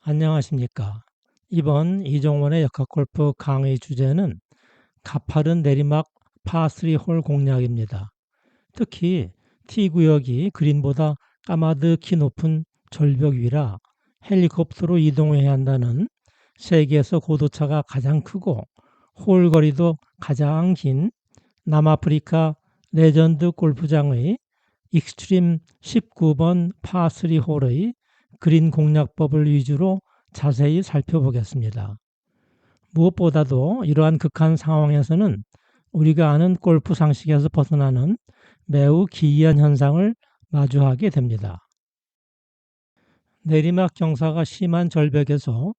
안녕하십니까. 이번 이종원의 역학골프 강의 주제는 가파른 내리막 파3 홀 공략입니다. 특히 T구역이 그린보다 까마득히 높은 절벽 위라 헬리콥터로 이동해야 한다는 세계에서 고도차가 가장 크고 홀 거리도 가장 긴 남아프리카 레전드 골프장의 익스트림 19번 파3 홀의 그린 공략법을 위주로 자세히 살펴보겠습니다. 무엇보다도 이러한 극한 상황에서는 우리가 아는 골프 상식에서 벗어나는 매우 기이한 현상을 마주하게 됩니다. 내리막 경사가 심한 절벽에서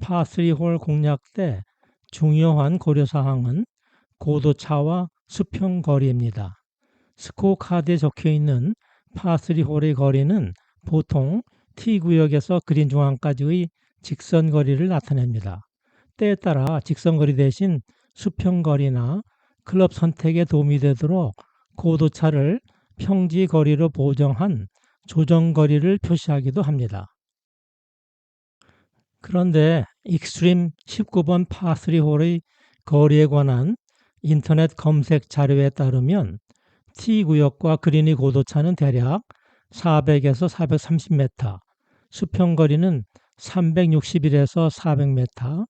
파3 홀 공략 때 중요한 고려사항은 고도차와 수평 거리입니다. 스코어 카드에 적혀 있는 파3 홀의 거리는 보통 T구역에서 그린 중앙까지의 직선 거리를 나타냅니다. 때에 따라 직선 거리 대신 수평 거리나 클럽 선택에 도움이 되도록 고도차를 평지 거리로 보정한 조정 거리를 표시하기도 합니다. 그런데 익스트림 19번 파3 홀의 거리에 관한 인터넷 검색 자료에 따르면 T구역과 그린의 고도차는 대략 400에서 430m, 수평거리는 361에서 400m,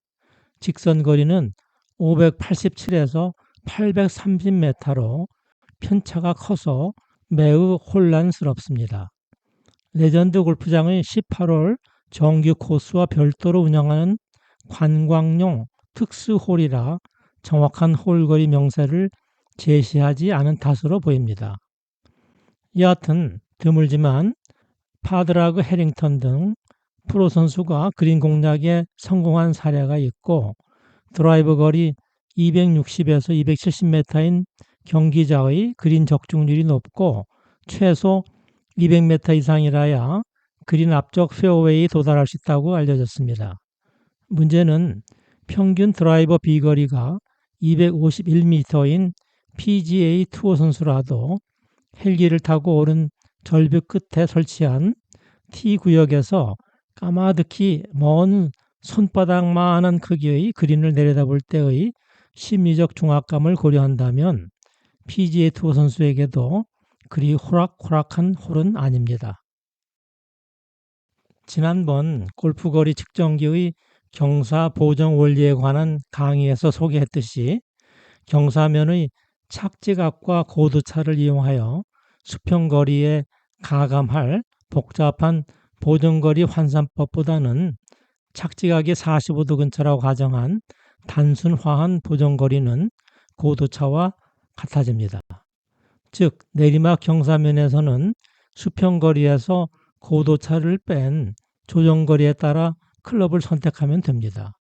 직선거리는 587에서 830m로 편차가 커서 매우 혼란스럽습니다. 레전드 골프장의 18홀 정규 코스와 별도로 운영하는 관광용 특수홀이라 정확한 홀거리 명세를 제시하지 않은 탓으로 보입니다. 여하튼 드물지만 파드라그 해링턴 등 프로 선수가 그린 공략에 성공한 사례가 있고 드라이버 거리 260에서 270m인 경기자의 그린 적중률이 높고 최소 200m 이상이라야 그린 앞쪽 페어웨이에 도달할 수 있다고 알려졌습니다. 문제는 평균 드라이버 비거리가 251m인 PGA 투어 선수라도 헬기를 타고 오른 절벽 끝에 설치한 T구역에서 까마득히 먼 손바닥만한 크기의 그린을 내려다볼 때의 심리적 중압감을 고려한다면 PGA 투어 선수에게도 그리 호락호락한 홀은 아닙니다. 지난번 골프거리 측정기의 경사 보정 원리에 관한 강의에서 소개했듯이 경사면의 착지각과 고도차를 이용하여 수평거리에 가감할 복잡한 보정거리 환산법보다는 착지각이 45도 근처라고 가정한 단순화한 보정거리는 고도차와 같아집니다. 즉 내리막 경사면에서는 수평거리에서 고도차를 뺀 조정거리에 따라 클럽을 선택하면 됩니다.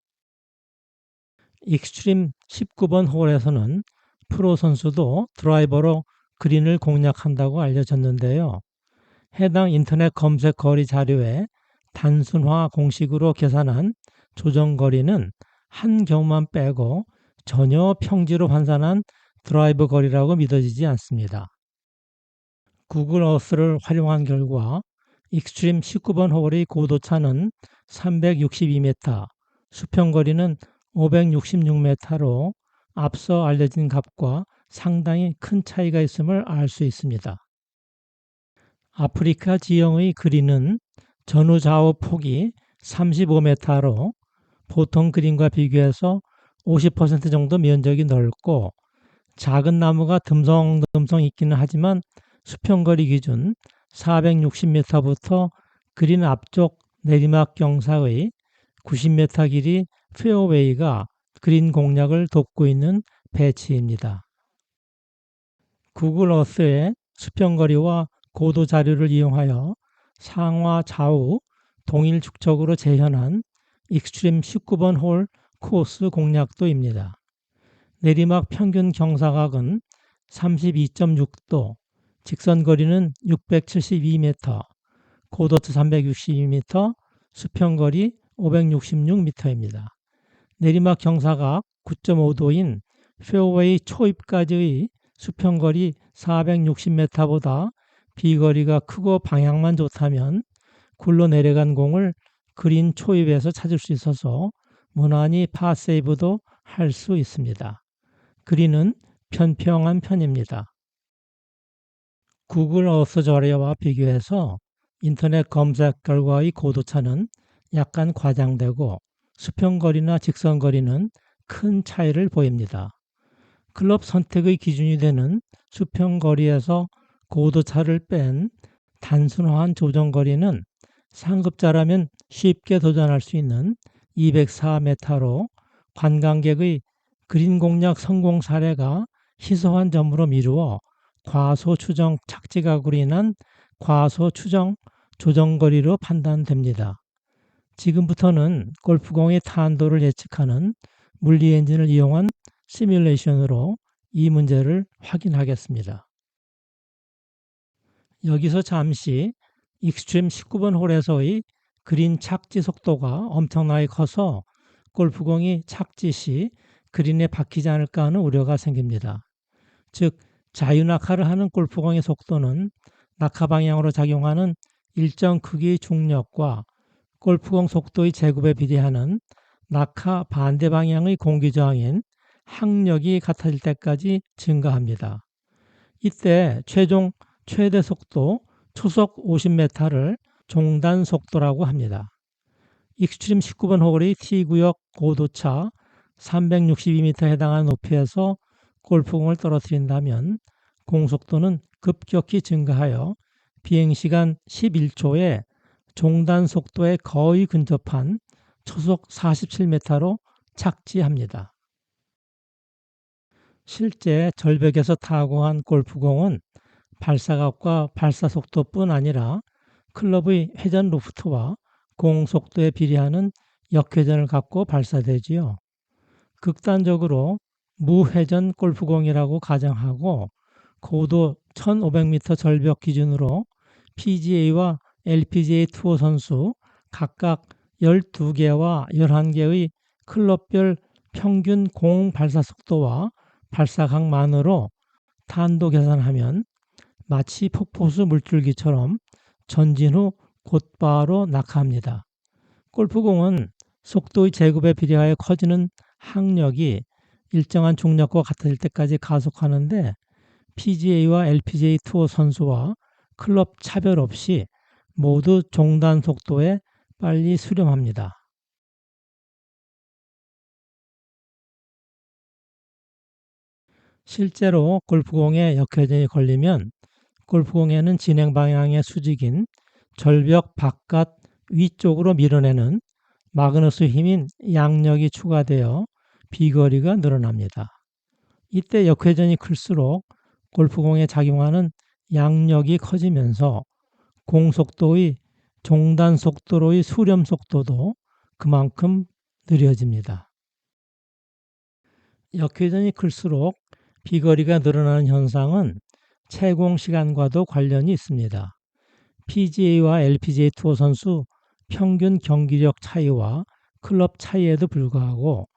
익스트림 19번 홀에서는 프로 선수도 드라이버로 그린을 공략한다고 알려졌는데요. 해당 인터넷 검색 거리 자료에 단순화 공식으로 계산한 조정거리는 한 경우만 빼고 전혀 평지로 환산한 드라이버 거리라고 믿어지지 않습니다. 구글 어스를 활용한 결과 익스트림 19번 홀의 고도차는 362m, 수평거리는 566m로 앞서 알려진 값과 상당히 큰 차이가 있음을 알 수 있습니다. 아프리카 지형의 그린은 전후 좌우 폭이 35m로 보통 그린과 비교해서 50% 정도 면적이 넓고 작은 나무가 듬성듬성 있기는 하지만 수평거리 기준 460m부터 그린 앞쪽 내리막 경사의 90m 길이 페어웨이가 그린 공략을 돕고 있는 배치입니다. 구글 어스의 수평거리와 고도 자료를 이용하여 상하 좌우 동일 축적으로 재현한 익스트림 19번 홀 코스 공략도입니다. 내리막 평균 경사각은 32.6도, 직선거리는 672m, 고도차 362m, 수평거리 566m입니다. 내리막 경사각 9.5도인 페어웨이 초입까지의 수평거리 460m보다 비거리가 크고 방향만 좋다면 굴러 내려간 공을 그린 초입에서 찾을 수 있어서 무난히 파세이브도 할 수 있습니다. 그린은 편평한 편입니다. 구글 어스 자료와 비교해서 인터넷 검색 결과의 고도차는 약간 과장되고 수평거리나 직선거리는 큰 차이를 보입니다. 클럽 선택의 기준이 되는 수평거리에서 고도차를 뺀 단순화한 조정거리는 상급자라면 쉽게 도전할 수 있는 204m로 관광객의 그린 공략 성공 사례가 희소한 점으로 미루어 과소 추정 착지각으로 인한 과소 추정 조정거리로 판단됩니다. 지금부터는 골프공의 탄도를 예측하는 물리 엔진을 이용한 시뮬레이션으로 이 문제를 확인하겠습니다. 여기서 잠시 익스트림 19번 홀에서의 그린 착지 속도가 엄청나게 커서 골프공이 착지 시 그린에 박히지 않을까 하는 우려가 생깁니다. 즉 자유낙하를 하는 골프공의 속도는 낙하 방향으로 작용하는 일정 크기의 중력과 골프공 속도의 제곱에 비례하는 낙하 반대 방향의 공기 저항인 항력이 같아질 때까지 증가합니다. 이때 최종 최대 속도 초속 50m를 종단 속도라고 합니다. 익스트림 19번 홀의 T구역 고도차 362m에 해당하는 높이에서 골프공을 떨어뜨린다면 공속도는 급격히 증가하여 비행시간 11초에 종단 속도에 거의 근접한 초속 47m로 착지합니다. 실제 절벽에서 타구한 골프공은 발사각과 발사속도뿐 아니라 클럽의 회전 로프트와 공속도에 비례하는 역회전을 갖고 발사되지요. 극단적으로 무회전 골프공이라고 가정하고 고도 1500m 절벽 기준으로 PGA와 LPGA 투어 선수 각각 12개와 11개의 클럽별 평균 공 발사 속도와 발사각만으로 탄도 계산하면 마치 폭포수 물줄기처럼 전진 후 곧바로 낙하합니다. 골프공은 속도의 제곱에 비례하여 커지는 항력이 일정한 중력과 같아질 때까지 가속하는데 PGA와 LPGA 투어 선수와 클럽 차별 없이 모두 종단 속도에 빨리 수렴합니다. 실제로 골프공에 역회전이 걸리면 골프공에는 진행 방향의 수직인 절벽 바깥 위쪽으로 밀어내는 마그너스 힘인 양력이 추가되어 비거리가 늘어납니다. 이때 역회전이 클수록 골프공에 작용하는 양력이 커지면서 공속도의 종단 속도로의 수렴 속도도 그만큼 느려집니다. 역회전이 클수록 비거리가 늘어나는 현상은 채공 시간과도 관련이 있습니다. PGA와 LPGA 투어 선수 평균 경기력 차이와 클럽 차이에도 불구하고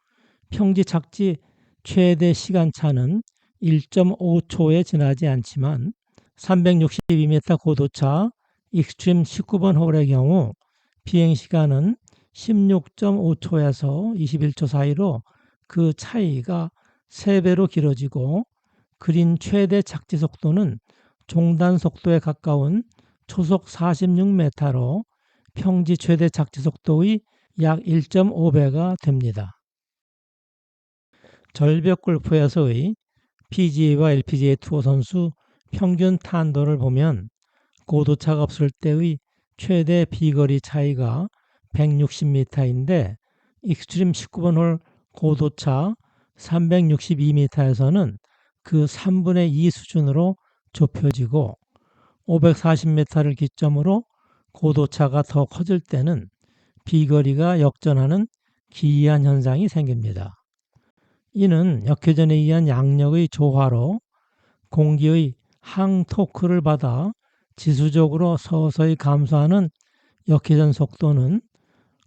평지 착지 최대 시간차는 1.5초에 지나지 않지만 362m 고도차 익스트림 19번 홀의 경우 비행시간은 16.5초에서 21초 사이로 그 차이가 3배로 길어지고 그린 최대 착지 속도는 종단 속도에 가까운 초속 46m로 평지 최대 착지 속도의 약 1.5배가 됩니다. 절벽 골프에서의 PGA와 LPGA 투어 선수 평균 탄도를 보면 고도차가 없을 때의 최대 비거리 차이가 160m인데 익스트림 19번 홀 고도차 362m에서는 그 3분의 2 수준으로 좁혀지고 540m를 기점으로 고도차가 더 커질 때는 비거리가 역전하는 기이한 현상이 생깁니다. 이는 역회전에 의한 양력의 조화로 공기의 항토크를 받아 지수적으로 서서히 감소하는 역회전 속도는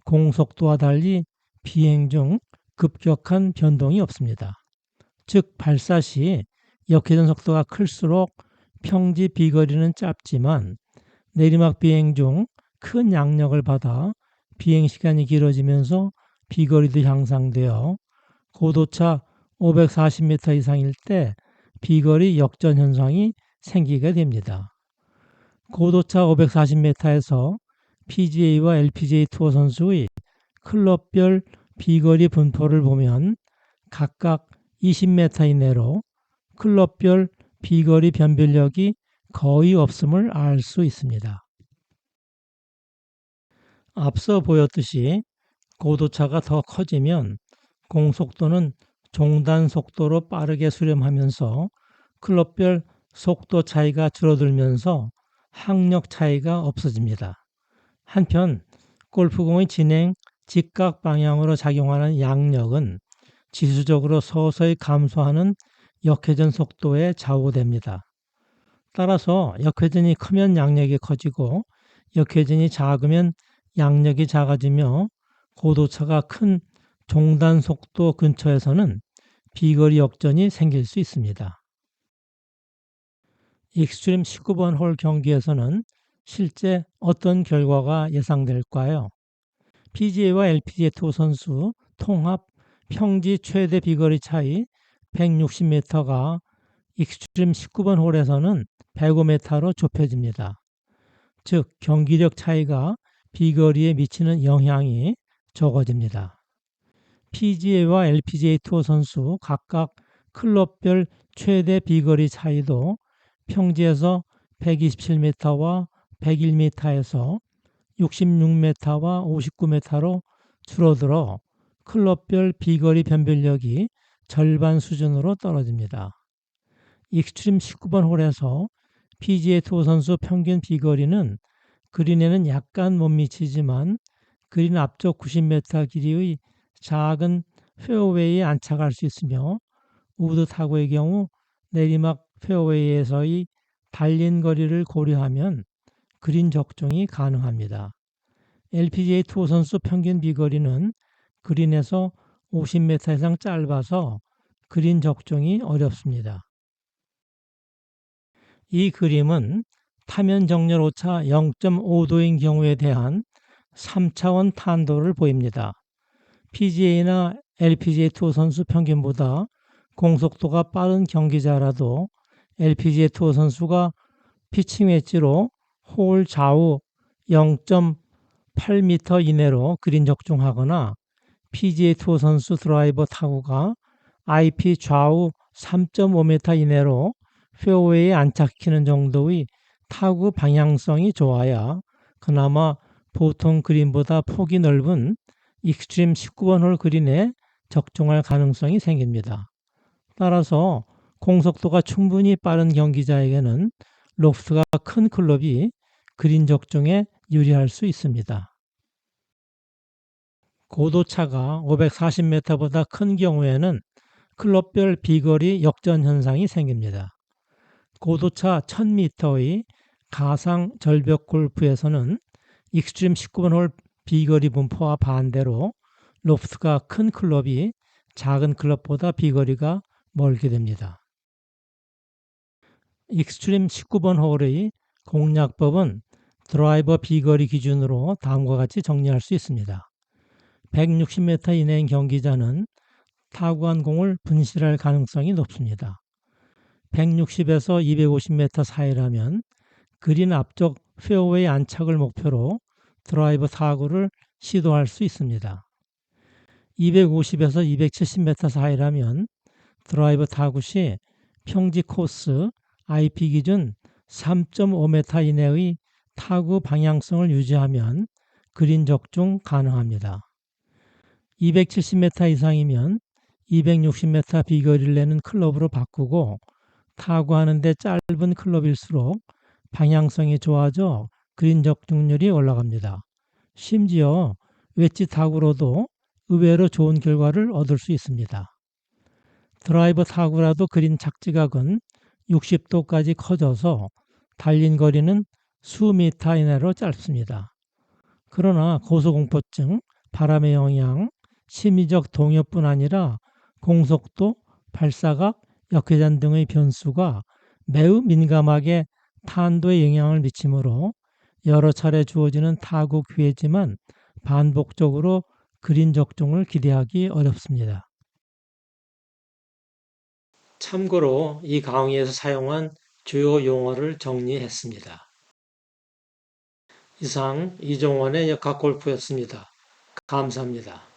공속도와 달리 비행 중 급격한 변동이 없습니다. 즉 발사 시 역회전 속도가 클수록 평지 비거리는 짧지만 내리막 비행 중 큰 양력을 받아 비행시간이 길어지면서 비거리도 향상되어 고도차 540m 이상일 때 비거리 역전 현상이 생기게 됩니다. 고도차 540m에서 PGA와 LPGA 투어 선수의 클럽별 비거리 분포를 보면 각각 20m 이내로 클럽별 비거리 변별력이 거의 없음을 알 수 있습니다. 앞서 보였듯이 고도차가 더 커지면 공속도는 종단 속도로 빠르게 수렴하면서 클럽별 속도 차이가 줄어들면서 항력 차이가 없어집니다. 한편 골프공의 진행 직각 방향으로 작용하는 양력은 지수적으로 서서히 감소하는 역회전 속도에 좌우됩니다. 따라서 역회전이 크면 양력이 커지고 역회전이 작으면 양력이 작아지며 고도차가 큰 종단 속도 근처에서는 비거리 역전이 생길 수 있습니다. 익스트림 19번 홀 경기에서는 실제 어떤 결과가 예상될까요? PGA와 LPGA 투어 선수 통합 평지 최대 비거리 차이 160m가 익스트림 19번 홀에서는 105m로 좁혀집니다. 즉 경기력 차이가 비거리에 미치는 영향이 적어집니다. PGA와 LPGA 투어 선수 각각 클럽별 최대 비거리 차이도 평지에서 127m와 101m에서 66m와 59m로 줄어들어 클럽별 비거리 변별력이 절반 수준으로 떨어집니다. 익스트림 19번 홀에서 PGA 투어 선수 평균 비거리는 그린에는 약간 못 미치지만 그린 앞쪽 90m 길이의 작은 페어웨이에 안착할 수 있으며 우드 타구의 경우 내리막 페어웨이에서의 달린 거리를 고려하면 그린 적중이 가능합니다. LPGA 투어 선수 평균 비거리는 그린에서 50m 이상 짧아서 그린 적중이 어렵습니다. 이 그림은 타면 정렬 오차 0.5도인 경우에 대한 3차원 탄도를 보입니다. PGA나 LPGA 투어 선수 평균보다 공속도가 빠른 경기자라도 LPGA 투어 선수가 피칭 웨지로 홀 좌우 0.8m 이내로 그린 적중하거나 PGA 투어 선수 드라이버 타구가 IP 좌우 3.5m 이내로 페어웨이에 안착시키는 정도의 타구 방향성이 좋아야 그나마 보통 그린보다 폭이 넓은 익스트림 19번 홀 그린에 적중할 가능성이 생깁니다. 따라서 공속도가 충분히 빠른 경기자에게는 로프트가 큰 클럽이 그린 적중에 유리할 수 있습니다. 고도차가 540m보다 큰 경우에는 클럽별 비거리 역전 현상이 생깁니다. 고도차 1000m의 가상 절벽 골프에서는 익스트림 19번 홀 비거리 분포와 반대로 로프트가 큰 클럽이 작은 클럽보다 비거리가 멀게 됩니다. 익스트림 19번 홀의 공략법은 드라이버 비거리 기준으로 다음과 같이 정리할 수 있습니다. 160m 이내인 경기자는 타구한 공을 분실할 가능성이 높습니다. 160에서 250m 사이라면 그린 앞쪽 페어웨이 안착을 목표로 드라이버 타구를 시도할 수 있습니다. 250에서 270m 사이라면 드라이버 타구 시 평지 코스 IP 기준 3.5m 이내의 타구 방향성을 유지하면 그린 적중 가능합니다. 270m 이상이면 260m 비거리를 내는 클럽으로 바꾸고 타구하는데 짧은 클럽일수록 방향성이 좋아져 그린 적중률이 올라갑니다. 심지어 웨지 타구로도 의외로 좋은 결과를 얻을 수 있습니다. 드라이버 타구라도 그린 착지각은 60도까지 커져서 달린 거리는 수미터 이내로 짧습니다. 그러나 고소공포증, 바람의 영향, 심리적 동요뿐 아니라 공속도, 발사각, 역회전 등의 변수가 매우 민감하게 탄도에 영향을 미치므로 여러 차례 주어지는 타구 기회지만 반복적으로 그린 적중을 기대하기 어렵습니다. 참고로 이 강의에서 사용한 주요 용어를 정리했습니다. 이상 이종원의 역학골프였습니다. 감사합니다.